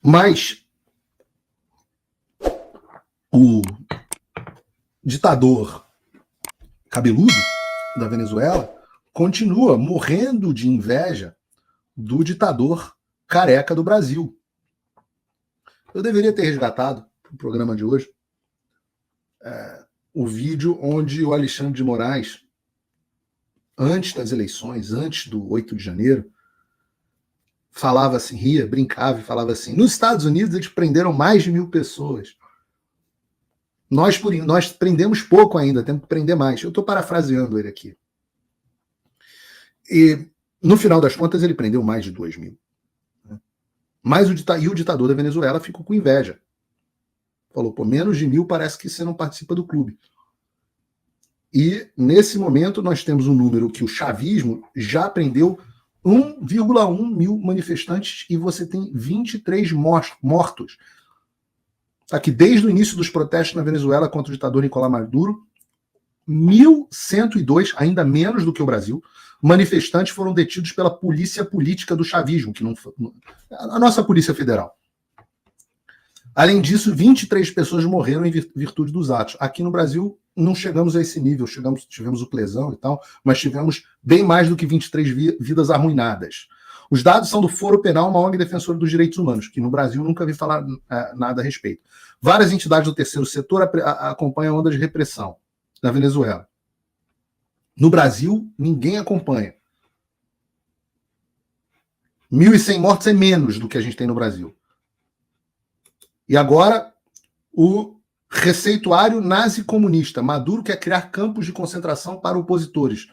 Mas o ditador cabeludo da Venezuela continua morrendo de inveja do ditador careca do Brasil. Eu deveria ter resgatado no programa de hoje o vídeo onde o Alexandre de Moraes, antes das eleições, antes do 8 de janeiro, falava assim, ria, brincava e falava assim: nos Estados Unidos eles prenderam mais de 1.000 pessoas. Nós prendemos pouco ainda, temos que prender mais. Eu estou parafraseando ele aqui. E, no final das contas, ele prendeu mais de 2.000. Mas o ditador da Venezuela ficou com inveja. Falou, pô, menos de 1.000 parece que você não participa do clube. E, nesse momento, nós temos um número que o chavismo já prendeu 1,1 mil manifestantes e você tem 23 mortos. Aqui, desde o início dos protestos na Venezuela contra o ditador Nicolás Maduro, 1.102, ainda menos do que o Brasil, manifestantes foram detidos pela polícia política do chavismo, que não a nossa Polícia Federal. Além disso, 23 pessoas morreram em virtude dos atos. Aqui no Brasil, não chegamos a esse nível, tivemos o Plesão e tal, mas tivemos bem mais do que 23 vidas arruinadas. Os dados são do Foro Penal, uma ONG defensora dos direitos humanos, que no Brasil nunca vi falar nada a respeito. Várias entidades do terceiro setor acompanham a onda de repressão na Venezuela. No Brasil, ninguém acompanha. 1.100 mortos é menos do que a gente tem no Brasil. E agora, o receituário nazi-comunista. Maduro quer criar campos de concentração para opositores.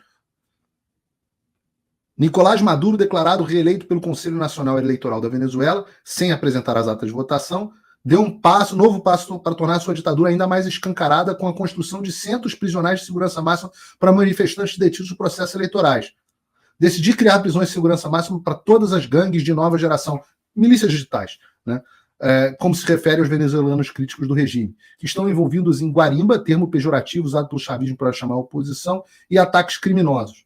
Nicolás Maduro, declarado reeleito pelo Conselho Nacional Eleitoral da Venezuela, sem apresentar as atas de votação, deu um novo passo para tornar sua ditadura ainda mais escancarada com a construção de centros prisionais de segurança máxima para manifestantes detidos nos processos eleitorais. Decidi criar prisões de segurança máxima para todas as gangues de nova geração, milícias digitais, né? Como se refere aos venezuelanos críticos do regime, que estão envolvidos em guarimba, termo pejorativo usado pelo chavismo para chamar a oposição, e ataques criminosos.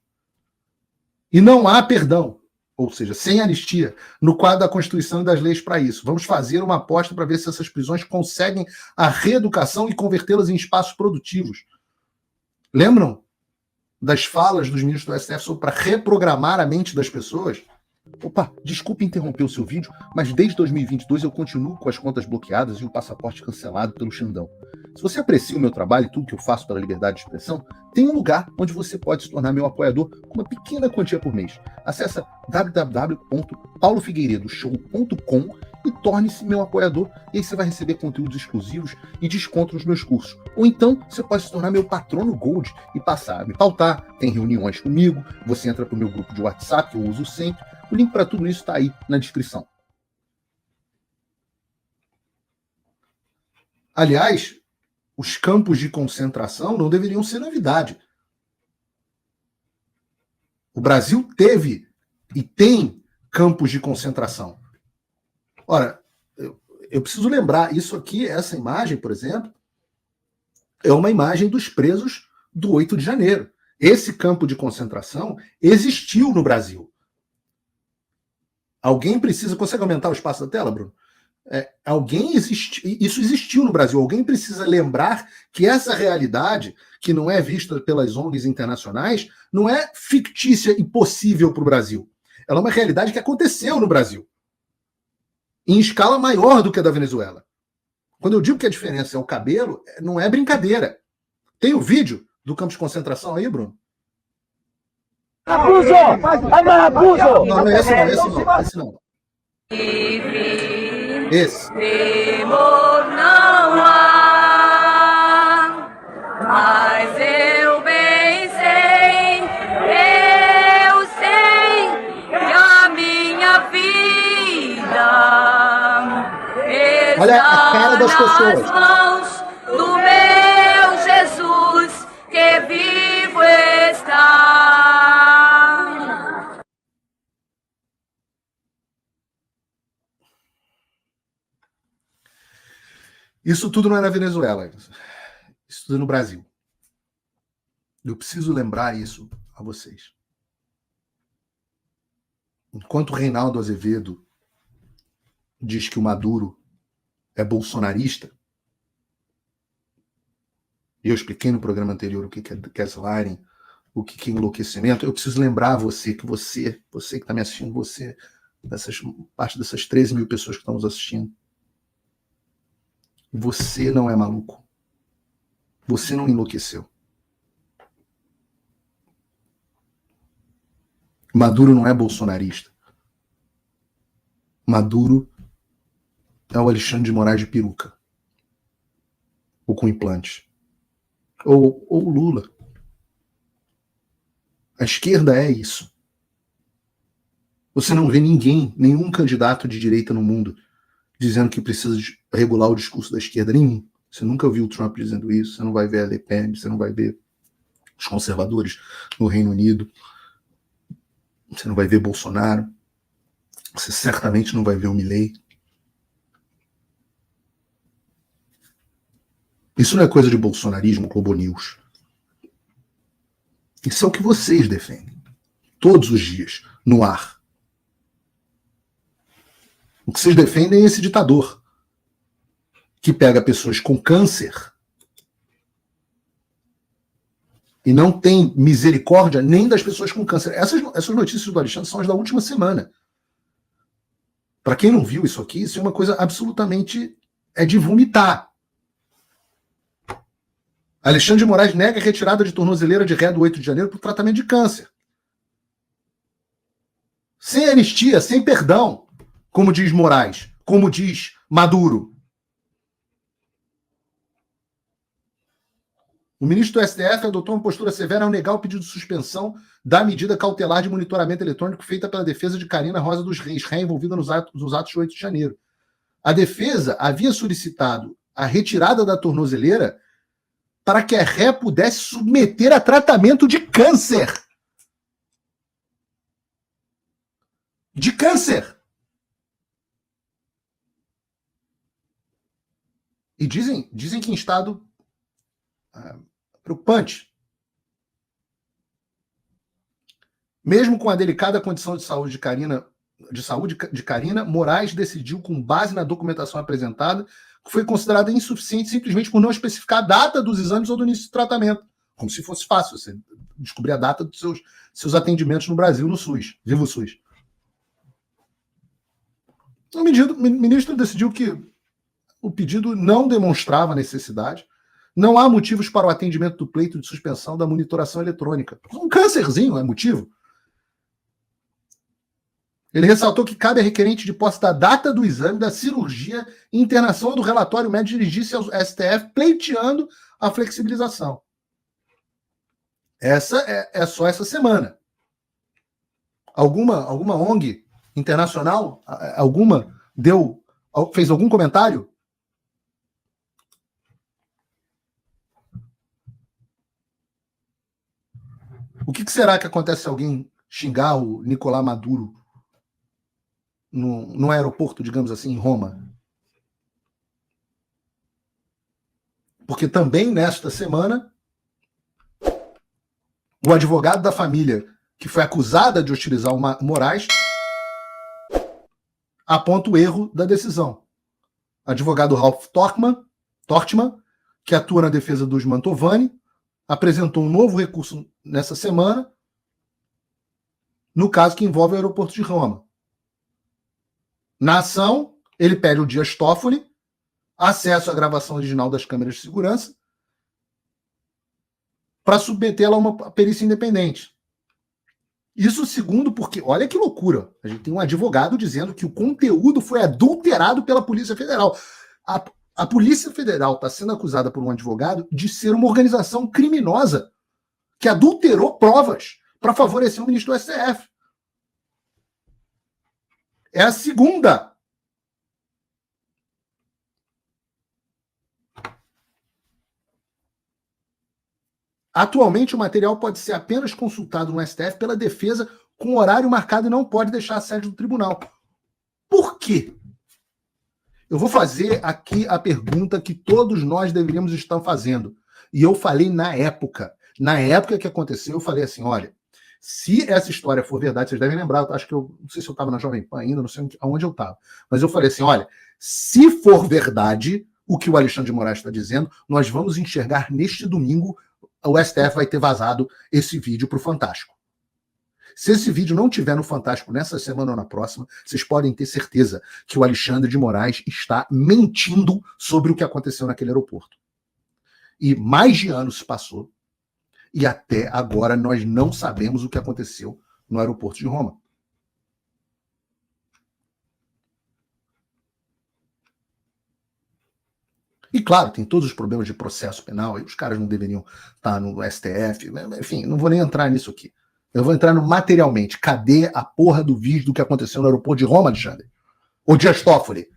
E não há perdão, ou seja, sem anistia, no quadro da Constituição e das leis para isso. Vamos fazer uma aposta para ver se essas prisões conseguem a reeducação e convertê-las em espaços produtivos. Lembram das falas dos ministros do STF sobre para reprogramar a mente das pessoas? Opa, desculpe interromper o seu vídeo, mas desde 2022 eu continuo com as contas bloqueadas e o passaporte cancelado pelo Xandão. Se você aprecia o meu trabalho e tudo que eu faço pela liberdade de expressão, tem um lugar onde você pode se tornar meu apoiador com uma pequena quantia por mês. Acesse www.paulofigueiredoshow.com e torne-se meu apoiador, e aí você vai receber conteúdos exclusivos e desconto nos meus cursos. Ou então, você pode se tornar meu patrono Gold e passar a me pautar, tem reuniões comigo, você entra para o meu grupo de WhatsApp, que eu uso sempre. O link para tudo isso está aí na descrição. Aliás, os campos de concentração não deveriam ser novidade. O Brasil teve e tem campos de concentração. Ora, eu preciso lembrar, isso aqui, essa imagem, por exemplo, é uma imagem dos presos do 8 de janeiro. Esse campo de concentração existiu no Brasil. Alguém precisa... Consegue aumentar o espaço da tela, Bruno? Isso existiu no Brasil. Alguém precisa lembrar que essa realidade, que não é vista pelas ONGs internacionais, não é fictícia e possível para o Brasil. Ela é uma realidade que aconteceu no Brasil, em escala maior do que a da Venezuela. Quando eu digo que a diferença é o cabelo, não é brincadeira. Tem o vídeo do campo de concentração aí, Bruno? Abuso! Abuso! Não, esse não. Esse. Temor não há, mas eu bem sei que a minha vida olha a cara das pessoas. nas mãos do meu Jesus, que vivo está. Isso tudo não é na Venezuela, isso tudo é no Brasil. Eu preciso lembrar isso a vocês. Enquanto o Reinaldo Azevedo diz que o Maduro é bolsonarista, e eu expliquei no programa anterior o que é gaslighting, o que é enlouquecimento, eu preciso lembrar você que está me assistindo, parte dessas 13 mil pessoas que estão nos assistindo, você não é maluco. Você não enlouqueceu. Maduro não é bolsonarista. Maduro é o Alexandre de Moraes de peruca. Ou com implante. Ou o Lula. A esquerda é isso. Você não vê nenhum candidato de direita no mundo dizendo que precisa regular o discurso da esquerda. Nenhum. Você nunca viu o Trump dizendo isso. Você não vai ver a Le Pen, você não vai ver os conservadores no Reino Unido. Você não vai ver Bolsonaro. Você certamente não vai ver o Milei. Isso não é coisa de bolsonarismo, Globo News. Isso é o que vocês defendem. Todos os dias, no ar. O que vocês defendem é esse ditador que pega pessoas com câncer e não tem misericórdia nem das pessoas com câncer. Essas notícias do Alexandre são as da última semana. Para quem não viu isso aqui, isso é uma coisa absolutamente de vomitar. Alexandre de Moraes nega a retirada de tornozeleira de ré do 8 de janeiro por tratamento de câncer. Sem anistia, sem perdão, como diz Moraes, como diz Maduro. O ministro do STF adotou uma postura severa ao negar o pedido de suspensão da medida cautelar de monitoramento eletrônico feita pela defesa de Karina Rosa dos Reis, ré envolvida nos atos de 8 de janeiro. A defesa havia solicitado a retirada da tornozeleira para que a ré pudesse submeter a tratamento de câncer. De câncer. E dizem que em estado preocupante. Mesmo com a delicada condição de saúde de Karina, Moraes decidiu, com base na documentação apresentada, que foi considerada insuficiente simplesmente por não especificar a data dos exames ou do início do tratamento. Como se fosse fácil você descobrir a data dos seus atendimentos no Brasil, no SUS. Viva o SUS. O ministro decidiu que o pedido não demonstrava necessidade. Não há motivos para o atendimento do pleito de suspensão da monitoração eletrônica. Um câncerzinho é motivo. Ele ressaltou que cabe a requerente de posse da data do exame, da cirurgia e internação do relatório médico dirigir-se ao STF pleiteando a flexibilização. Essa é só essa semana. Alguma ONG internacional, fez algum comentário? O que será que acontece se alguém xingar o Nicolás Maduro no aeroporto, digamos assim, em Roma? Porque também nesta semana, o advogado da família que foi acusada de hostilizar o Moraes aponta o erro da decisão. Advogado Ralph Tortman, que atua na defesa dos Mantovani, apresentou um novo recurso nessa semana, no caso que envolve o aeroporto de Roma. Na ação, ele pede ao Dias Toffoli acesso à gravação original das câmeras de segurança para submetê-la a uma perícia independente. Isso segundo porque, olha que loucura, a gente tem um advogado dizendo que o conteúdo foi adulterado pela Polícia Federal. A Polícia Federal está sendo acusada por um advogado de ser uma organização criminosa que adulterou provas para favorecer o ministro do STF. É a segunda. Atualmente, o material pode ser apenas consultado no STF pela defesa com horário marcado e não pode deixar a sede do tribunal. Por quê? Eu vou fazer aqui a pergunta que todos nós deveríamos estar fazendo. E eu falei na época que aconteceu, eu falei assim, olha, Se essa história for verdade, vocês devem lembrar, eu acho que não sei se eu estava na Jovem Pan ainda, não sei aonde eu estava, mas eu falei assim, olha, se for verdade o que o Alexandre de Moraes está dizendo, nós vamos enxergar neste domingo, o STF vai ter vazado esse vídeo para o Fantástico. Se esse vídeo não tiver no Fantástico nessa semana ou na próxima, vocês podem ter certeza que o Alexandre de Moraes está mentindo sobre o que aconteceu naquele aeroporto. E mais de ano se passou, e até agora nós não sabemos o que aconteceu no aeroporto de Roma. E claro, tem todos os problemas de processo penal, e os caras não deveriam estar no STF, enfim, não vou nem entrar nisso aqui. Eu vou entrar no materialmente. Cadê a porra do vídeo do que aconteceu no aeroporto de Roma, Alexandre? Ô Dias Toffoli?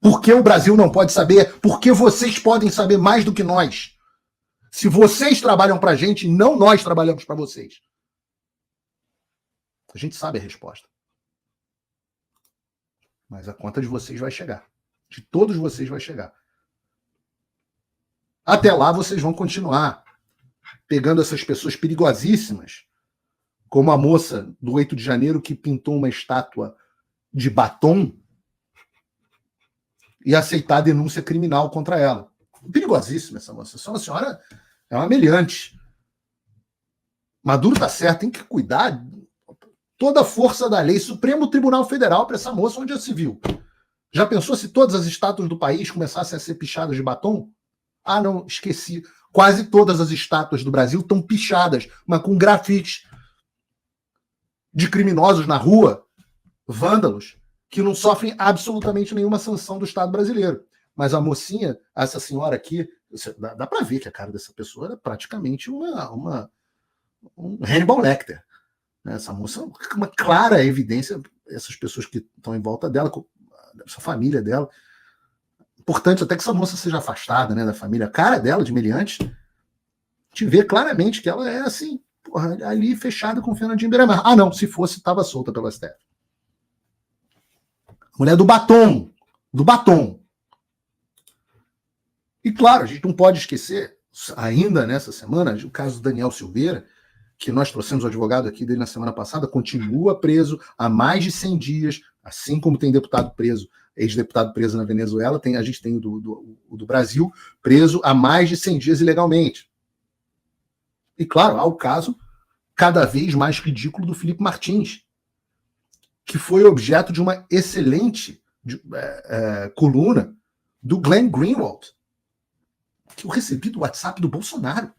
Por que o Brasil não pode saber? Por que vocês podem saber mais do que nós? Se vocês trabalham pra gente, não nós trabalhamos pra vocês. A gente sabe a resposta. Mas a conta de vocês vai chegar. De todos vocês vai chegar. Até lá vocês vão continuar pegando essas pessoas perigosíssimas, como a moça do 8 de janeiro que pintou uma estátua de batom e aceitar a denúncia criminal contra ela. Perigosíssima essa moça. Essa senhora é uma meliante. Maduro está certo, tem que cuidar toda a força da lei. Supremo Tribunal Federal para essa moça, onde já se viu. Já pensou se todas as estátuas do país começassem a ser pichadas de batom? Ah, não, esqueci. Quase todas as estátuas do Brasil estão pichadas, mas com grafites de criminosos na rua, vândalos, que não sofrem absolutamente nenhuma sanção do Estado brasileiro. Mas a mocinha, essa senhora aqui, dá para ver que a cara dessa pessoa é praticamente um Hannibal Lecter. Essa moça é uma clara evidência, essas pessoas que estão em volta dela, essa família dela. Importante até que essa moça seja afastada, né, da família. A cara dela, de meliante, te vê claramente que ela é assim, porra, ali fechada com o Fernandinho Beiramar. Ah, não, se fosse, estava solta pelo STF. Mulher do batom. Do batom. E claro, a gente não pode esquecer, ainda nessa semana, o caso do Daniel Silveira, que nós trouxemos o advogado aqui dele na semana passada, continua preso há mais de 100 dias, assim como tem deputado preso, ex-deputado preso na Venezuela, a gente tem o do Brasil preso há mais de 100 dias ilegalmente. E claro, há o caso cada vez mais ridículo do Felipe Martins, que foi objeto de uma excelente coluna do Glenn Greenwald, que eu recebi do WhatsApp do Bolsonaro.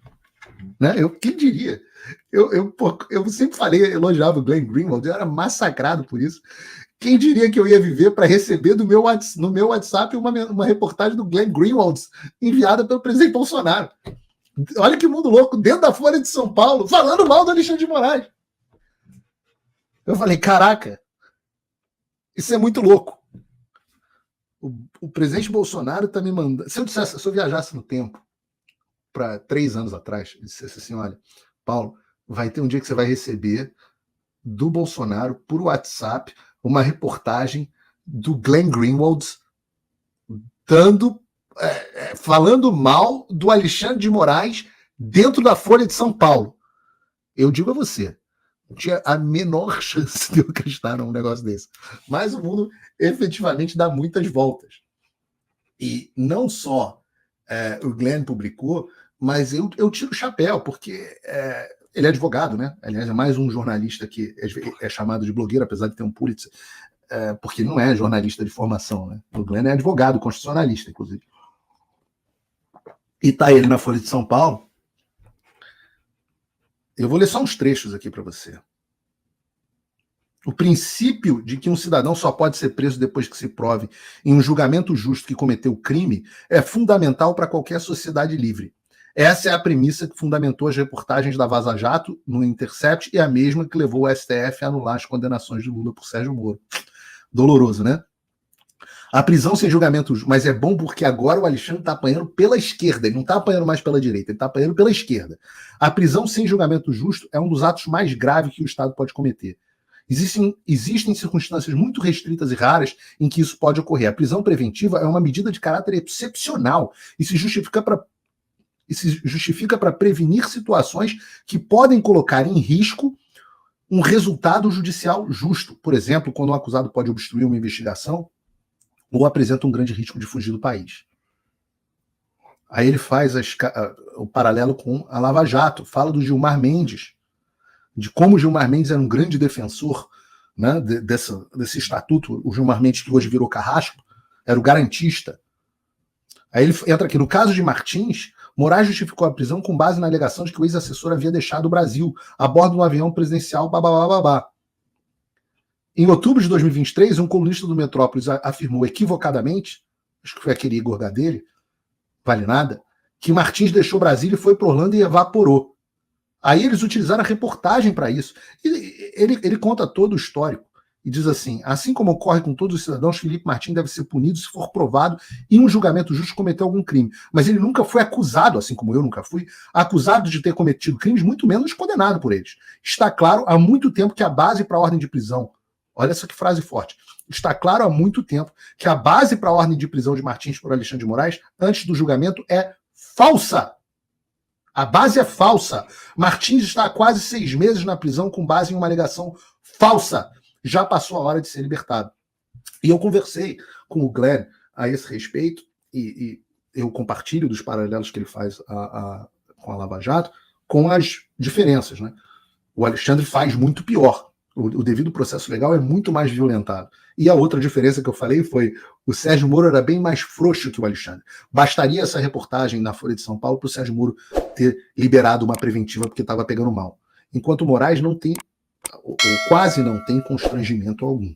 Né? Quem diria? Eu sempre elogiava o Glenn Greenwald, eu era massacrado por isso. Quem diria que eu ia viver para receber no meu WhatsApp uma reportagem do Glenn Greenwald enviada pelo presidente Bolsonaro? Olha que mundo louco, dentro da Folha de São Paulo, falando mal do Alexandre de Moraes. Eu falei, caraca, isso é muito louco. O presidente Bolsonaro está me mandando... Se eu viajasse no tempo, para 3 anos atrás, e dissesse assim, olha, Paulo, vai ter um dia que você vai receber do Bolsonaro, por WhatsApp, uma reportagem do Glenn Greenwald falando mal do Alexandre de Moraes dentro da Folha de São Paulo. Eu digo a você, não tinha a menor chance de eu acreditar num negócio desse. Mas o mundo efetivamente dá muitas voltas. E não só o Glenn publicou, mas eu tiro o chapéu, porque ele é advogado, né? Aliás, é mais um jornalista que é chamado de blogueiro, apesar de ter um Pulitzer, porque não é jornalista de formação, né? O Glenn é advogado, constitucionalista, inclusive. E tá ele na Folha de São Paulo. Eu vou ler só uns trechos aqui para você. O princípio de que um cidadão só pode ser preso depois que se prove em um julgamento justo que cometeu crime é fundamental para qualquer sociedade livre. Essa é a premissa que fundamentou as reportagens da Vaza Jato no Intercept e a mesma que levou o STF a anular as condenações de Lula por Sérgio Moro. Doloroso, né? A prisão sem julgamento, mas é bom porque agora o Alexandre está apanhando pela esquerda, ele não está apanhando mais pela direita, ele está apanhando pela esquerda. A prisão sem julgamento justo é um dos atos mais graves que o Estado pode cometer. Existem circunstâncias muito restritas e raras em que isso pode ocorrer. A prisão preventiva é uma medida de caráter excepcional e se justifica e se justifica para prevenir situações que podem colocar em risco um resultado judicial justo. Por exemplo, quando um acusado pode obstruir uma investigação ou apresenta um grande risco de fugir do país. Aí ele faz o paralelo com a Lava Jato, fala do Gilmar Mendes, de como o Gilmar Mendes era um grande defensor, né, desse estatuto. O Gilmar Mendes, que hoje virou carrasco, era o garantista. Aí ele entra aqui. No caso de Martins, Moraes justificou a prisão com base na alegação de que o ex-assessor havia deixado o Brasil a bordo de um avião presidencial, babá. Em outubro de 2023, um colunista do Metrópolis afirmou equivocadamente, acho que foi aquele Igor Gadelha, vale nada, que Martins deixou Brasília e foi para Orlando e evaporou. Aí eles utilizaram a reportagem para isso. E ele conta todo o histórico e diz assim como ocorre com todos os cidadãos, Felipe Martins deve ser punido se for provado em um julgamento justo cometeu algum crime. Mas ele nunca foi acusado, assim como eu nunca fui, acusado de ter cometido crimes, muito menos condenado por eles. Está claro há muito tempo que a base para a ordem de prisão, olha essa que frase forte, está claro há muito tempo que a base para a ordem de prisão de Martins por Alexandre de Moraes, antes do julgamento, é falsa. A base é falsa. Martins está há quase 6 meses na prisão com base em uma alegação falsa. Já passou a hora de ser libertado. E eu conversei com o Glenn a esse respeito, e eu compartilho dos paralelos que ele faz com a Lava Jato, com as diferenças, né? O Alexandre faz muito pior. O devido processo legal é muito mais violentado. E a outra diferença que eu falei foi o Sérgio Moro era bem mais frouxo que o Alexandre. Bastaria essa reportagem na Folha de São Paulo para o Sérgio Moro ter liberado uma preventiva porque estava pegando mal. Enquanto o Moraes não tem, ou quase não tem, constrangimento algum.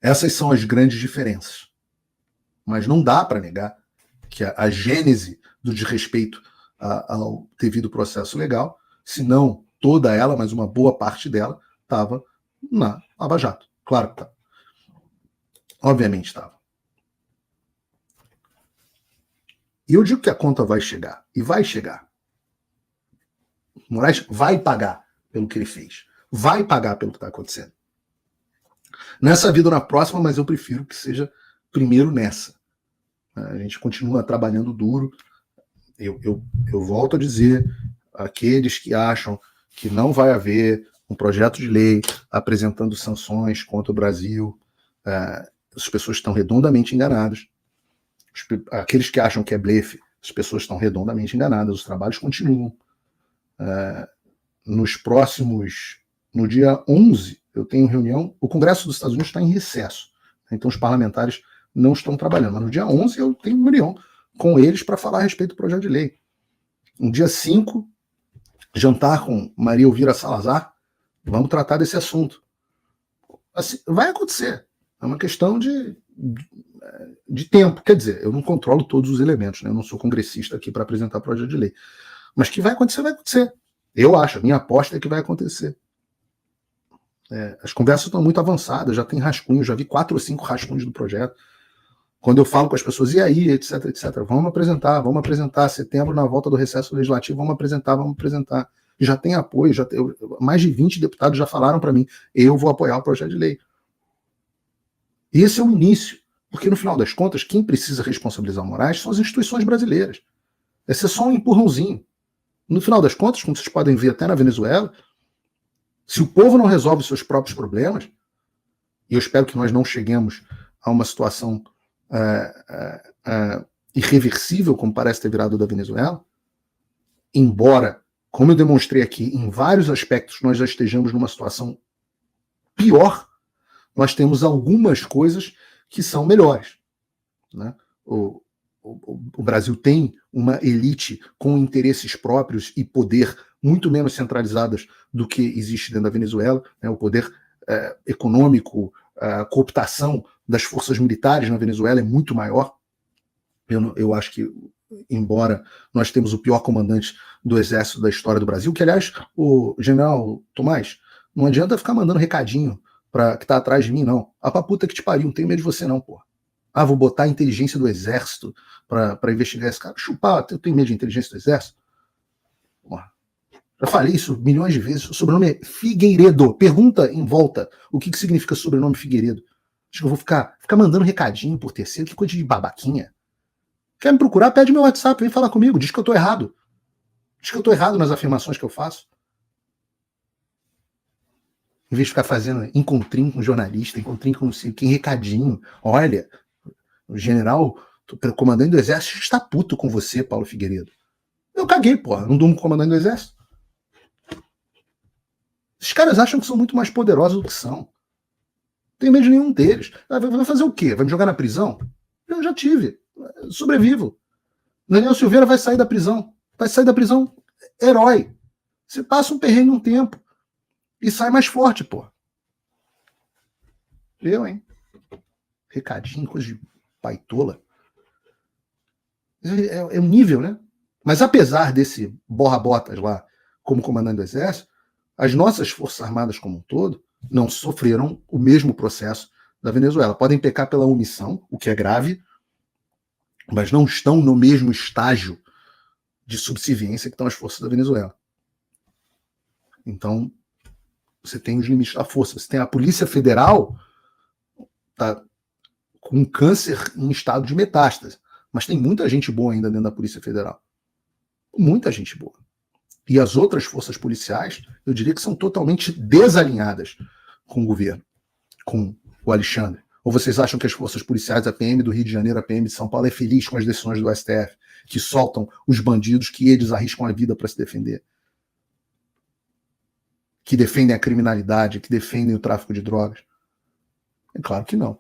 Essas são as grandes diferenças. Mas não dá para negar que a gênese do desrespeito ao devido processo legal, se não toda ela, mas uma boa parte dela, estava na Lava Jato. Claro que estava. Obviamente estava. E eu digo que a conta vai chegar. E vai chegar. Moraes vai pagar pelo que ele fez. Vai pagar pelo que está acontecendo. Nessa vida ou na próxima, mas eu prefiro que seja primeiro nessa. A gente continua trabalhando duro. Eu volto a dizer, aqueles que acham que não vai haver um projeto de lei apresentando sanções contra o Brasil, as pessoas estão redondamente enganadas. Aqueles que acham que é blefe, as pessoas estão redondamente enganadas. Os trabalhos continuam. No dia 11, eu tenho reunião, o Congresso dos Estados Unidos está em recesso, então os parlamentares não estão trabalhando, mas no dia 11 eu tenho reunião com eles para falar a respeito do projeto de lei. No dia 5, jantar com Maria Elvira Salazar, vamos tratar desse assunto. Assim, vai acontecer, é uma questão de tempo, quer dizer, eu não controlo todos os elementos, né? Eu não sou congressista aqui para apresentar projeto de lei, mas que vai acontecer, vai acontecer. Eu acho, a minha aposta é que vai acontecer. As conversas estão muito avançadas, já tem rascunhos, já vi 4 ou 5 rascunhos do projeto. Quando eu falo com as pessoas, e aí, etc, vamos apresentar, setembro, na volta do recesso legislativo, vamos apresentar. Já tem apoio, mais de 20 deputados já falaram para mim, eu vou apoiar o projeto de lei. E esse é o início, porque no final das contas, quem precisa responsabilizar o Moraes são as instituições brasileiras. Esse é só um empurrãozinho. No final das contas, como vocês podem ver até na Venezuela, se o povo não resolve os seus próprios problemas, e eu espero que nós não cheguemos a uma situação irreversível, como parece ter virado da Venezuela, embora, como eu demonstrei aqui, em vários aspectos nós já estejamos numa situação pior, nós temos algumas coisas que são melhores, né? O Brasil tem uma elite com interesses próprios e poder muito menos centralizadas do que existe dentro da Venezuela, né? O poder econômico, a cooptação das forças militares na Venezuela é muito maior. Eu acho que, embora nós temos o pior comandante do exército da história do Brasil, que, aliás, o general Tomás, não adianta ficar mandando recadinho para que tá atrás de mim, não. A puta que te pariu, não tenho medo de você, não, porra. Vou botar a inteligência do exército para investigar esse cara. Chupar, eu tenho medo de inteligência do exército? Porra. Já falei isso milhões de vezes. O sobrenome é Figueiredo. Pergunta em volta o que significa sobrenome Figueiredo. Acho que eu vou ficar mandando recadinho por terceiro. Que coisa de babaquinha. Quer me procurar? Pede meu WhatsApp, vem falar comigo, diz que eu estou errado. Diz que eu estou errado nas afirmações que eu faço. Em vez de ficar fazendo encontrinho com jornalista, encontrinho com não sei quem, recadinho. Olha, o general, o comandante do exército está puto com você, Paulo Figueiredo. Eu caguei, porra. Não durmo com o comandante do exército. Esses caras acham que são muito mais poderosos do que são. Não tenho medo de nenhum deles. Vai fazer o quê? Vai me jogar na prisão? Eu já tive. Sobrevivo. Daniel Silveira vai sair da prisão. Vai sair da prisão herói. Você passa um perrengue um tempo e sai mais forte, pô. Eu, hein? Recadinho, coisa de baitola. É um nível, né? Mas apesar desse borra-botas lá como comandante do exército, as nossas forças armadas como um todo não sofreram o mesmo processo da Venezuela. Podem pecar pela omissão, o que é grave, mas não estão no mesmo estágio de subserviência que estão as forças da Venezuela. Então, você tem os limites da força. Você tem a Polícia Federal tá com câncer em estado de metástase, mas tem muita gente boa ainda dentro da Polícia Federal. Muita gente boa. E as outras forças policiais, eu diria que são totalmente desalinhadas com o governo, com o Alexandre. Ou vocês acham que as forças policiais, a PM do Rio de Janeiro, a PM de São Paulo, é feliz com as decisões do STF, que soltam os bandidos que eles arriscam a vida para se defender? Que defendem a criminalidade, que defendem o tráfico de drogas? É claro que não.